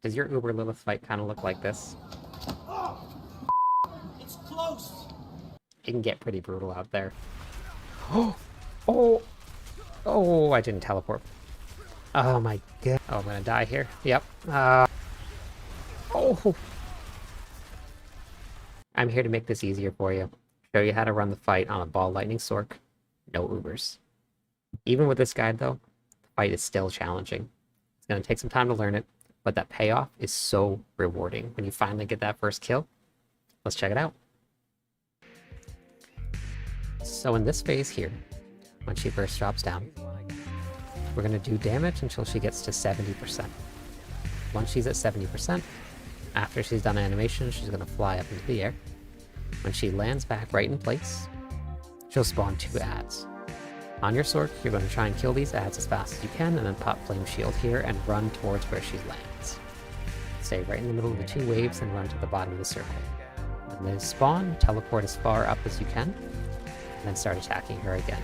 Does your Uber Lilith fight kind of look like this? It's close. It can get pretty brutal out there. Oh! Oh! Oh, I didn't teleport. Oh my god. Oh, I'm gonna die here. Yep. Oh! I'm here to make this easier for you. Show you how to run the fight on a ball lightning sork. No Ubers. Even with this guide though, the fight is still challenging. It's gonna take some time to learn it, but that payoff is so rewarding when you finally get that first kill. Let's check it out. So in this phase here, when she first drops down, we're going to do damage until she gets to 70%. Once she's at 70%, after she's done animation, she's going to fly up into the air. When she lands back right in place, she'll spawn 2 adds. On your sword, you're going to try and kill these adds as fast as you can, and then pop Flame Shield here and run towards where she lands. Stay right in the middle of the 2 waves and run to the bottom of the circle. When they spawn, teleport as far up as you can, and then start attacking her again.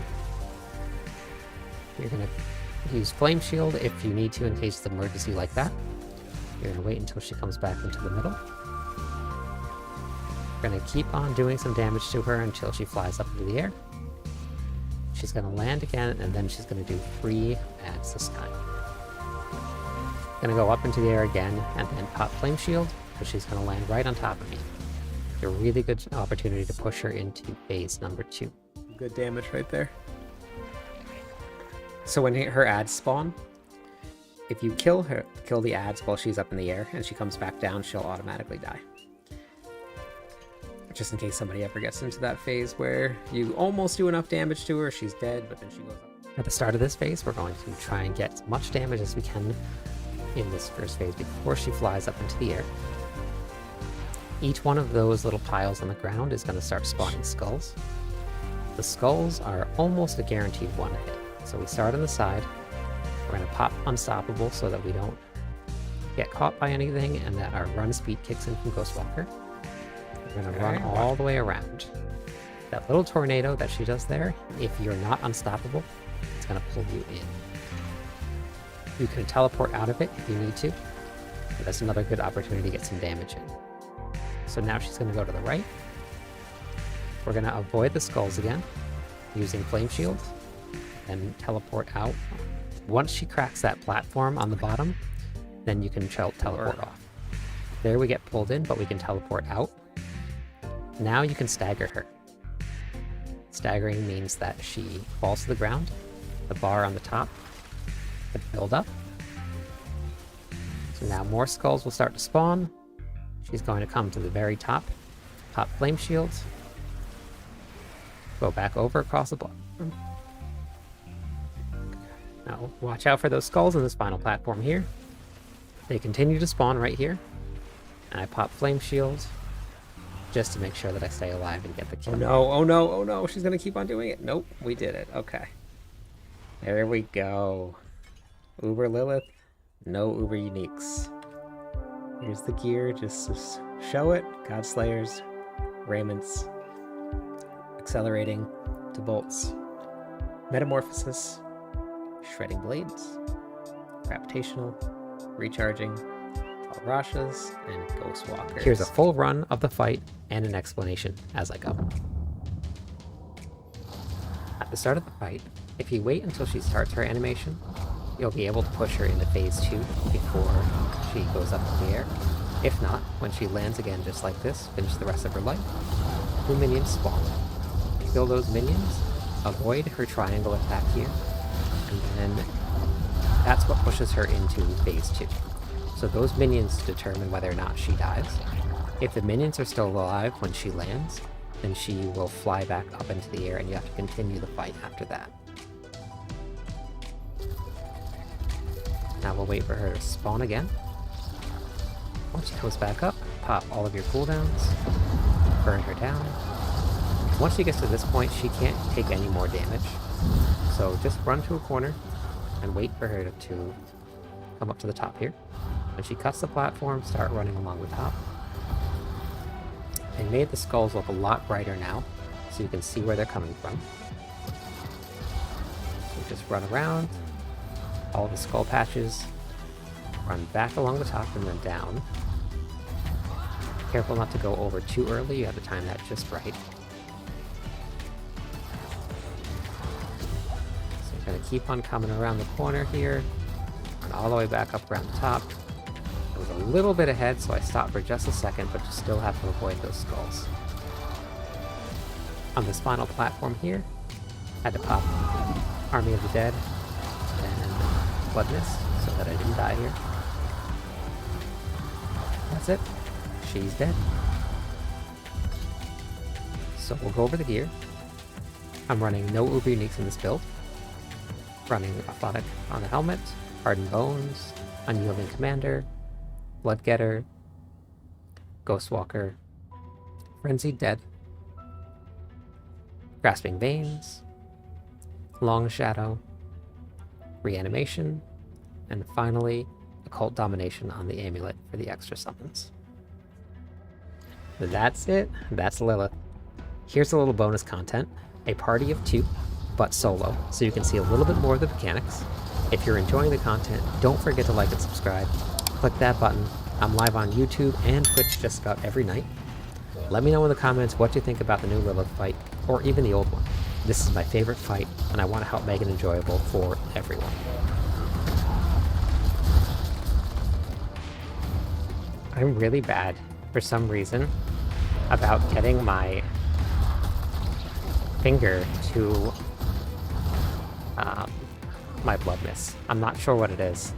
You're going to use Flame Shield if you need to in case it's an emergency like that. You're going to wait until she comes back into the middle. You're going to keep on doing some damage to her until she flies up into the air. She's going to land again, and then she's going to do 3 adds this time. Going to go up into the air again, and then pop Flame Shield, so she's going to land right on top of me. A really good opportunity to push her into phase number 2. Good damage right there. So when her adds spawn, if you kill the adds while she's up in the air and she comes back down, she'll automatically die. Just in case somebody ever gets into that phase where you almost do enough damage to her, she's dead, but then she goes up. At the start of this phase, we're going to try and get as much damage as we can in this first phase before she flies up into the air. Each one of those little piles on the ground is going to start spawning skulls. The skulls are almost a guaranteed 1 hit. So we start on the side. We're going to pop Unstoppable so that we don't get caught by anything and that our run speed kicks in from Ghostwalker. We're going to run all the way around. That little tornado that she does there, if you're not unstoppable, it's going to pull you in. You can teleport out of it if you need to. But that's another good opportunity to get some damage in. So now she's going to go to the right. We're going to avoid the skulls again, using Flame Shield, and teleport out. Once she cracks that platform on the bottom, then you can teleport off. There we get pulled in, but we can teleport out. Now you can stagger her. Staggering means that she falls to the ground, the bar on the top could build up. So now more skulls will start to spawn. She's going to come to the very top, pop Flame Shields, go back over across the block. Now watch out for those skulls on this final platform here. They continue to spawn right here, and I pop Flame Shield just to make sure that I stay alive and get the kill. Oh no, oh no, oh no, she's gonna keep on doing it. Nope, we did it. Okay. There we go. Uber Lilith, no Uber Uniques. Here's the gear, just show it. Godslayers, raiments, Accelerating to bolts, Metamorphosis, Shredding Blades, Gravitational, Recharging, Rashas, and Ghostwalkers. Here's a full run of the fight and an explanation as I go. At the start of the fight, if you wait until she starts her animation, you'll be able to push her into phase 2 before she goes up in the air. If not, when she lands again just like this, finish the rest of her life, 2 minions spawn. Kill those minions, avoid her triangle attack here, and then that's what pushes her into phase 2. So those minions determine whether or not she dies. If the minions are still alive when she lands, then she will fly back up into the air and you have to continue the fight after that. Now we'll wait for her to spawn again. Once she goes back up, pop all of your cooldowns, burn her down. Once she gets to this point, she can't take any more damage. So just run to a corner and wait for her to come up to the top here. When she cuts the platform, start running along the top. They made the skulls look a lot brighter now, so you can see where they're coming from. So just run around, all the skull patches, Run back along the top and then down. Careful not to go over too early, you have to time that just right. So you're going to keep on coming around the corner here, run all the way back up around the top. I was a little bit ahead, so I stopped for just a second, but you still have to avoid those skulls. On this final platform here, I had to pop Army of the Dead and Blood Mist so that I didn't die here. That's it. She's dead. So we'll go over the gear. I'm running no Uber Uniques in this build. Running Aphotic on the helmet, Hardened Bones, Unyielding Commander, Bloodgetter, Ghostwalker, Frenzied Dead, Grasping Veins, Long Shadow, Reanimation, and finally, Occult Domination on the amulet for the extra summons. That's it. That's Lilith. Here's a little bonus content. A party of 2, but solo, so you can see a little bit more of the mechanics. If you're enjoying the content, don't forget to like and subscribe. Click that button. I'm live on YouTube and Twitch just about every night. Let me know in the comments what you think about the new Lilith fight, or even the old one. This is my favorite fight, and I want to help make it enjoyable for everyone. I'm really bad, for some reason, about getting my finger to my Blood Mist. I'm not sure what it is.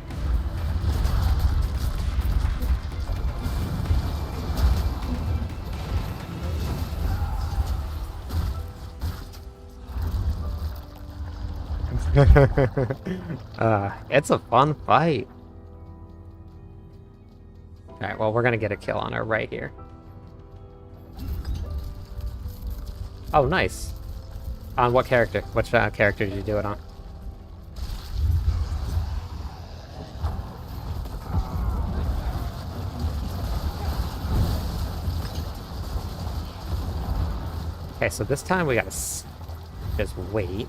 It's a fun fight. Alright, well, we're gonna get a kill on her right here. Oh, nice. On what character? Which character did you do it on? Okay, so this time we gotta just wait.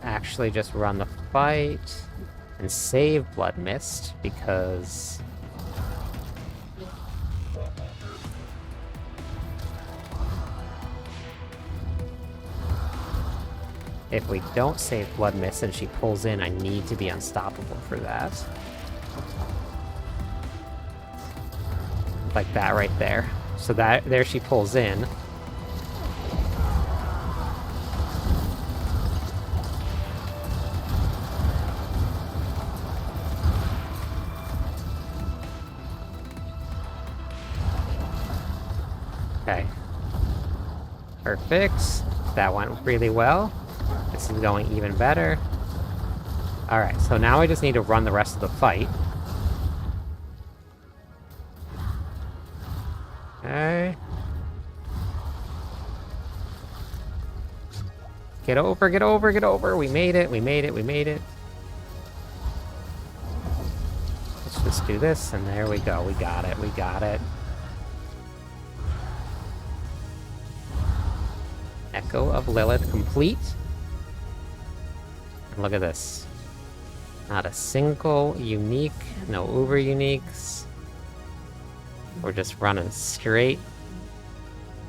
Actually just run the fight and save Blood Mist, because if we don't save Blood Mist and she pulls in, I need to be unstoppable for that. Like that right there. So that there she pulls in. Okay. Perfect. That went really well. This is going even better. Alright, so now I just need to run the rest of the fight. Okay. Get over, get over, get over. We made it, we made it, we made it. Let's just do this, and there we go. We got it, we got it. Echo of Lilith complete. And look at this. Not a single unique, no Uber uniques. We're just running straight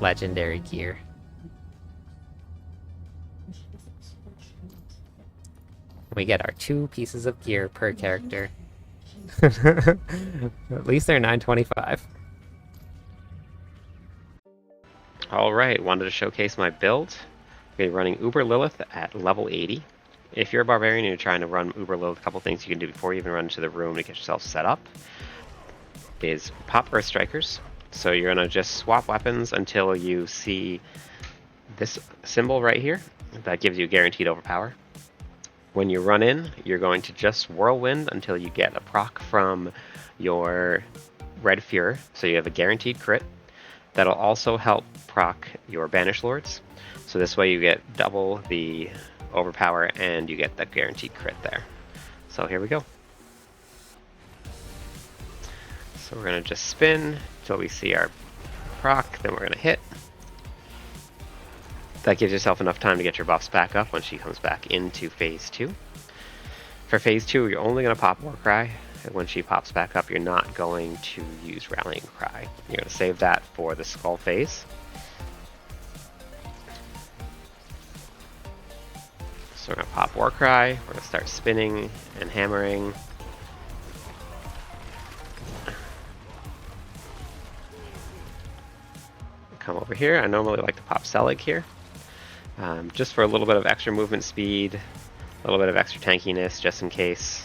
legendary gear. We get our 2 pieces of gear per character. At least they're 925. Alright, wanted to showcase my build. I'm going to be running Uber Lilith at level 80. If you're a Barbarian and you're trying to run Uber Lilith, a couple things you can do before you even run into the room to get yourself set up is pop Earth Strikers. So you're going to just swap weapons until you see this symbol right here. That gives you guaranteed overpower. When you run in, you're going to just Whirlwind until you get a proc from your Red Fuhrer. So you have a guaranteed crit. That'll also help proc your Banished Lords. So this way you get double the overpower and you get that guaranteed crit there. So here we go. So we're going to just spin until we see our proc, then we're going to hit. That gives yourself enough time to get your buffs back up when she comes back into phase 2. For phase 2, you're only going to pop Warcry. And when she pops back up, you're not going to use Rallying Cry. You're going to save that for the Skull phase. So we're going to pop Warcry. We're going to start spinning and hammering. Come over here. I normally like to pop Selig here. Just for a little bit of extra movement speed, a little bit of extra tankiness just in case.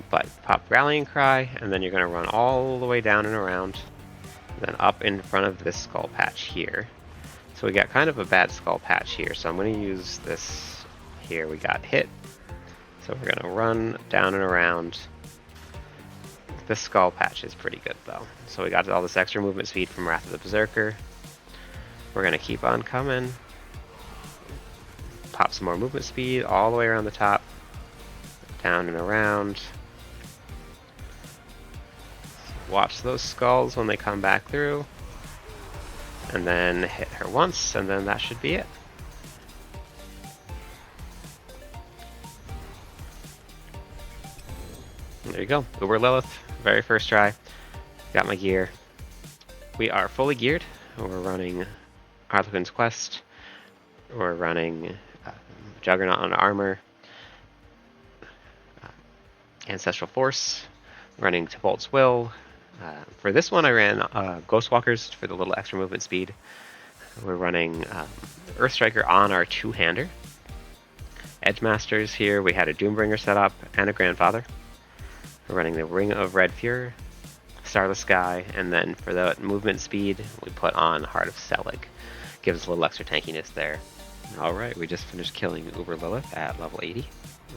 But pop Rallying Cry, and then you're going to run all the way down and around, then up in front of this skull patch here. So we got kind of a bad skull patch here, so I'm going to use this here. We got hit, so we're going to run down and around. This skull patch is pretty good though. So we got all this extra movement speed from Wrath of the Berserker. We're going to keep on coming. Pop some more movement speed all the way around the top. Down and around. Watch those skulls when they come back through. And then hit her once, and then that should be it. There you go. Uber Lilith, very first try. Got my gear. We are fully geared. We're running Harlequin's Quest. We're running Juggernaut on armor. Ancestral Force, running Tibolt's Will. For this one I ran Ghostwalkers for the little extra movement speed. We're running Earthstriker on our two-hander. Edgemasters here, we had a Doombringer set up and a Grandfather. We're running the Ring of Red Fury, Starless Sky, and then for the movement speed we put on Heart of Selig. Gives us a little extra tankiness there. Alright, we just finished killing Uber Lilith at level 80.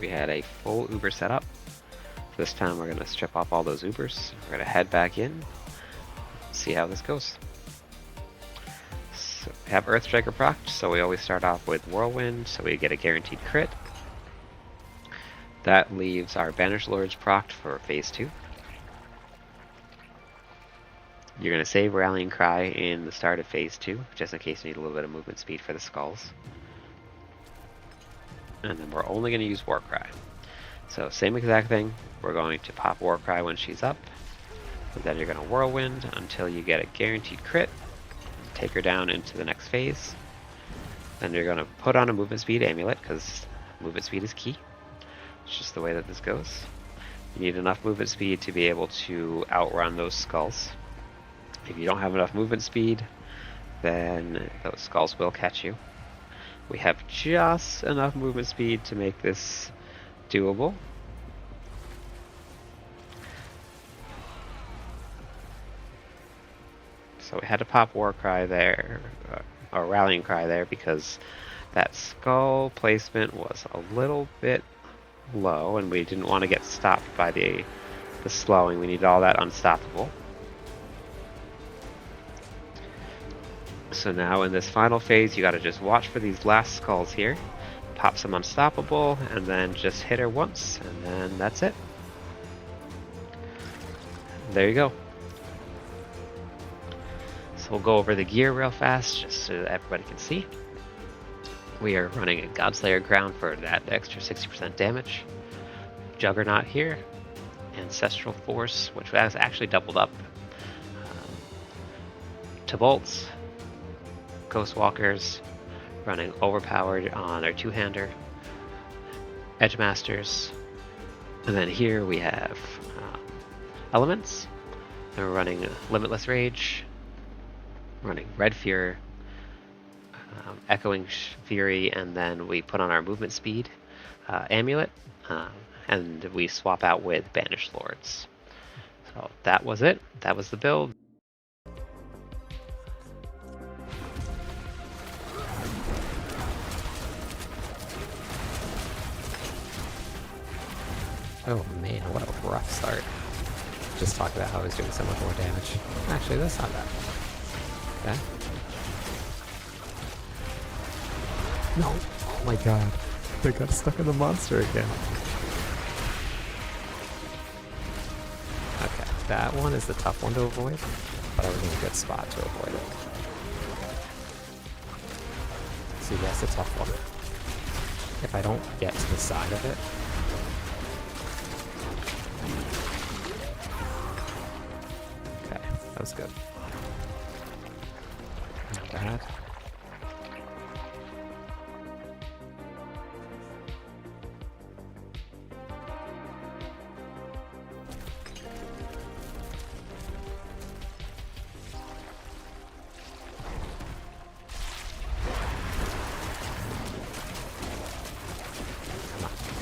We had a full Uber setup. This time we're going to strip off all those Ubers. We're going to head back in, see how this goes. So we have Earthstriker procced, so we always start off with Whirlwind, so we get a guaranteed crit. That leaves our Banished Lords procced for phase 2. You're going to save Rallying Cry in the start of phase 2, just in case you need a little bit of movement speed for the skulls. And then we're only going to use Warcry. So same exact thing, we're going to pop Warcry when she's up, and then you're going to Whirlwind until you get a guaranteed crit, take her down into the next phase. Then you're going to put on a movement speed amulet, because movement speed is key. It's just the way that this goes. You need enough movement speed to be able to outrun those skulls. If you don't have enough movement speed, then those skulls will catch you. We have just enough movement speed to make this doable. So we had to pop Warcry there, or Rallying Cry there, because that skull placement was a little bit low, and we didn't want to get stopped by the slowing. We needed all that unstoppable. So now in this final phase, you got to just watch for these last skulls here. Pop some unstoppable, and then just hit her once, and then that's it. There you go. So we'll go over the gear real fast, just so that everybody can see. We are running a Godslayer crown for that extra 60% damage. Juggernaut here. Ancestral Force, which has actually doubled up. Tibolts. Ghostwalkers. Running Overpowered on our two-hander. Edgemasters. And then here we have Elements. And we're running Limitless Rage. Running Red Fury. Echoing Fury, and then we put on our movement speed amulet, and we swap out with Banished Lords. So that was it. That was the build. Oh man, what a rough start. Just talked about how I was doing so much more damage. Actually, that's not bad. Okay. No! Oh my god. They got stuck in the monster again. Okay, that one is the tough one to avoid, but I was in a good spot to avoid it. See, that's the tough one. If I don't get to the side of it, That was good. Not bad.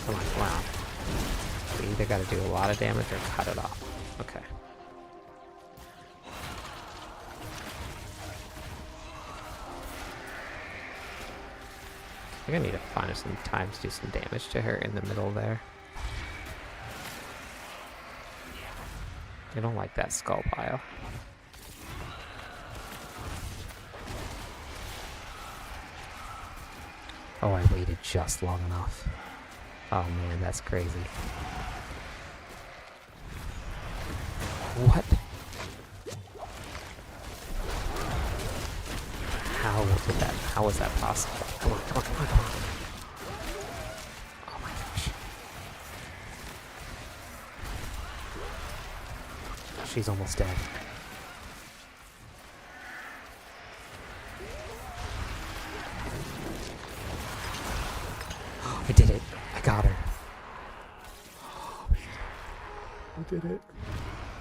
Come on, come on. We either gotta do a lot of damage or cut it off. Okay. I think I need to find some time to do some damage to her in the middle there. I don't like that skull pile. Oh, I waited just long enough. Oh man, that's crazy. What? How was that possible? Come on, come on, come on, come on. Oh my gosh. She's almost dead. I did it. I got her. Oh, I did it.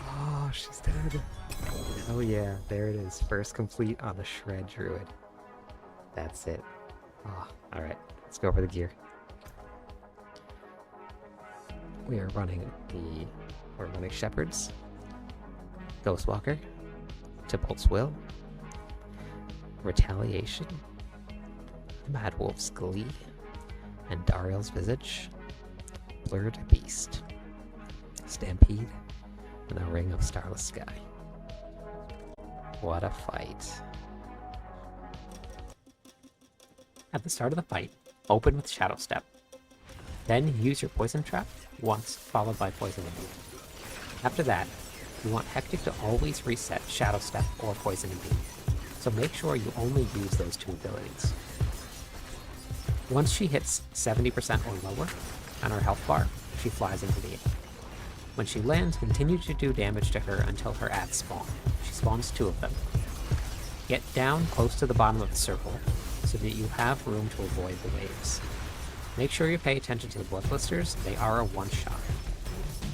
Oh, she's dead. Oh yeah, there it is. First complete on the Shred Druid. That's it. Oh, alright, let's go over the gear. We're running Shepherds, Ghostwalker, Tibolt's Will, Retaliation, Mad Wolf's Glee, and Dariel's Visage, Blurred Beast, Stampede, and the Ring of Starless Sky. What a fight. At the start of the fight, open with Shadow Step. Then use your Poison Trap once, followed by Poison Imbued. After that, you want Hectic to always reset Shadow Step or Poison Imbued, so make sure you only use those two abilities. Once she hits 70% or lower on her health bar, she flies into the air. When she lands, continue to do damage to her until her adds spawn. She spawns 2 of them. Get down close to the bottom of the circle so that you have room to avoid the waves. Make sure you pay attention to the blood blisters, they are a one-shot.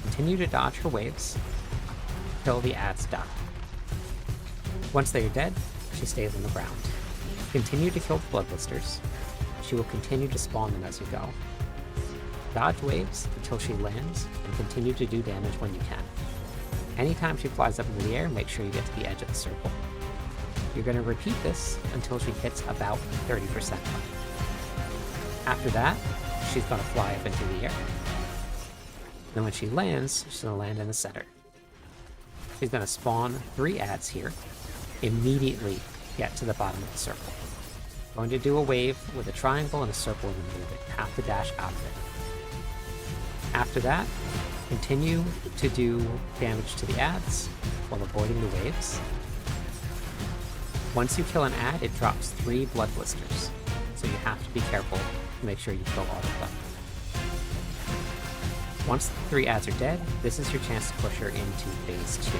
Continue to dodge her waves until the adds die. Once they are dead, she stays on the ground. Continue to kill the blood blisters. She will continue to spawn them as you go. Dodge waves until she lands, and continue to do damage when you can. Anytime she flies up into the air, make sure you get to the edge of the circle. You're going to repeat this until she hits about 30% up. After that, she's going to fly up into the air. Then when she lands, she's going to land in the center. She's going to spawn 3 adds here. Immediately get to the bottom of the circle. Going to do a wave with a triangle and a circle in the middle of it. Have to dash out of it. After that, continue to do damage to the adds while avoiding the waves. Once you kill an add, it drops 3 blood blisters, so you have to be careful to make sure you kill all of them. Once the 3 adds are dead, this is your chance to push her into phase 2.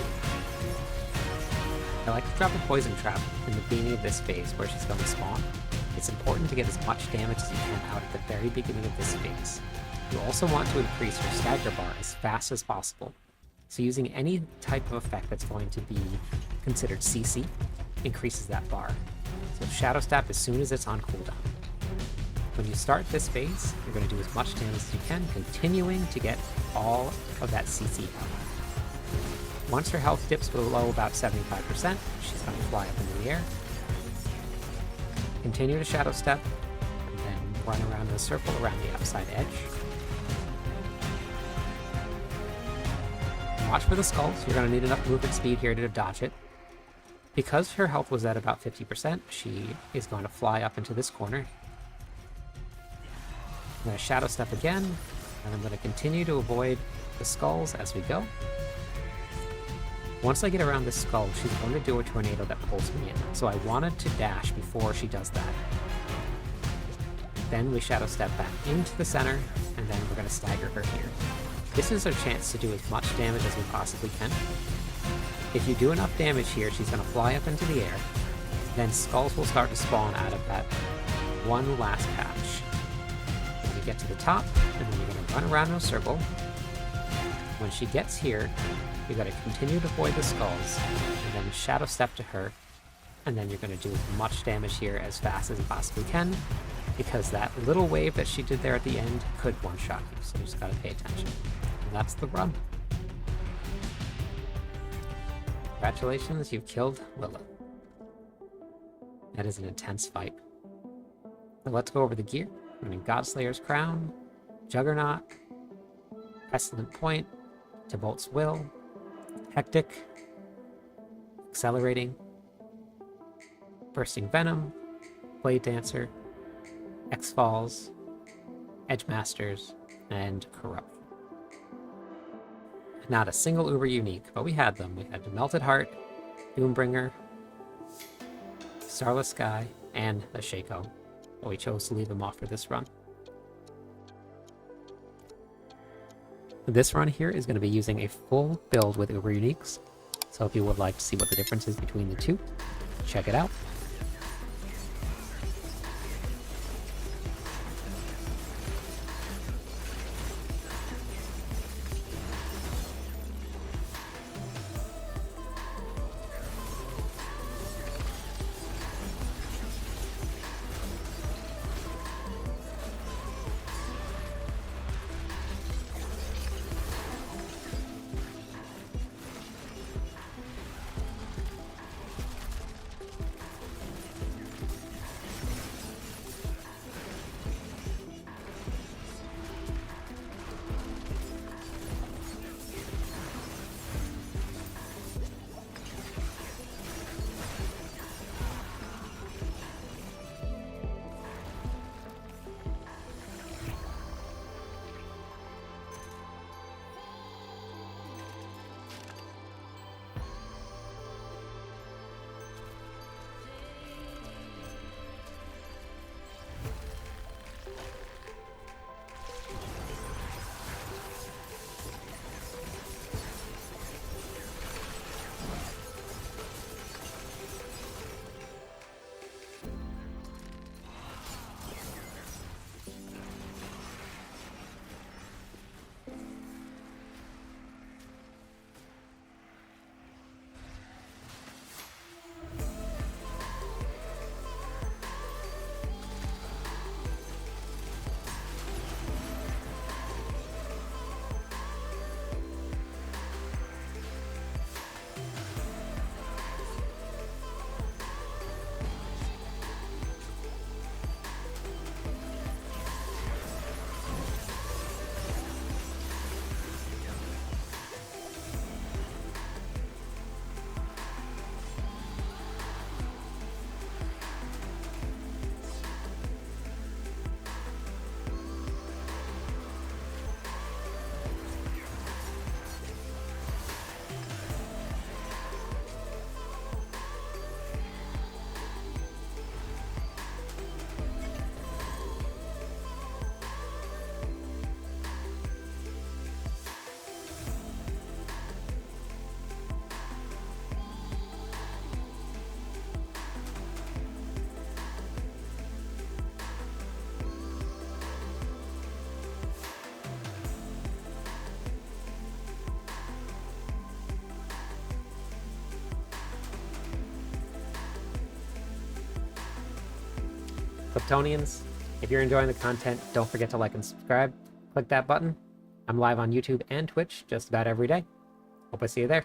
I like to drop a poison trap in the beginning of this phase where she's going to spawn. It's important to get as much damage as you can out at the very beginning of this phase. You also want to increase your stagger bar as fast as possible, so using any type of effect that's going to be considered CC increases that bar. So Shadow Step as soon as it's on cooldown. When you start this phase, you're going to do as much damage as you can, continuing to get all of that CC out. Once her health dips below about 75%, she's going to fly up into the air. Continue to Shadow Step, and then run around in a circle around the outside edge. Watch for the skulls. You're going to need enough movement speed here to dodge it. Because her health was at about 50%, she is going to fly up into this corner. I'm going to Shadow Step again, and I'm going to continue to avoid the skulls as we go. Once I get around this skull, she's going to do a tornado that pulls me in, so I wanted to dash before she does that. Then we Shadow Step back into the center, and then we're going to stagger her here. This is our chance to do as much damage as we possibly can. If you do enough damage here, she's going to fly up into the air. Then skulls will start to spawn out of that one last patch. When you get to the top, and then you're going to run around in a circle. When she gets here, you got to continue to avoid the skulls, and then shadow step to her, and then you're going to do as much damage here as fast as you possibly can, because that little wave that she did there at the end could one-shot you, so you just got to pay attention. And that's the run. Congratulations, you've killed Lilith. That is an intense fight. So let's go over the gear. Running Godslayer's Crown, Juggernaut, Pestilent Point, Tibolt's Will, Hectic, Accelerating, Bursting Venom, Blade Dancer, X-Falls, Edge Masters, and Corrupt. Not a single Uber unique, but we had them. We had the Melted Heart, Doombringer, Starless Sky, and the Shaco. But we chose to leave them off for this run. This run here is going to be using a full build with Uber uniques. So if you would like to see what the difference is between the two, check it out. Kryptonians, if you're enjoying the content, don't forget to like and subscribe. Click that button. I'm live on YouTube and Twitch just about every day. Hope I see you there.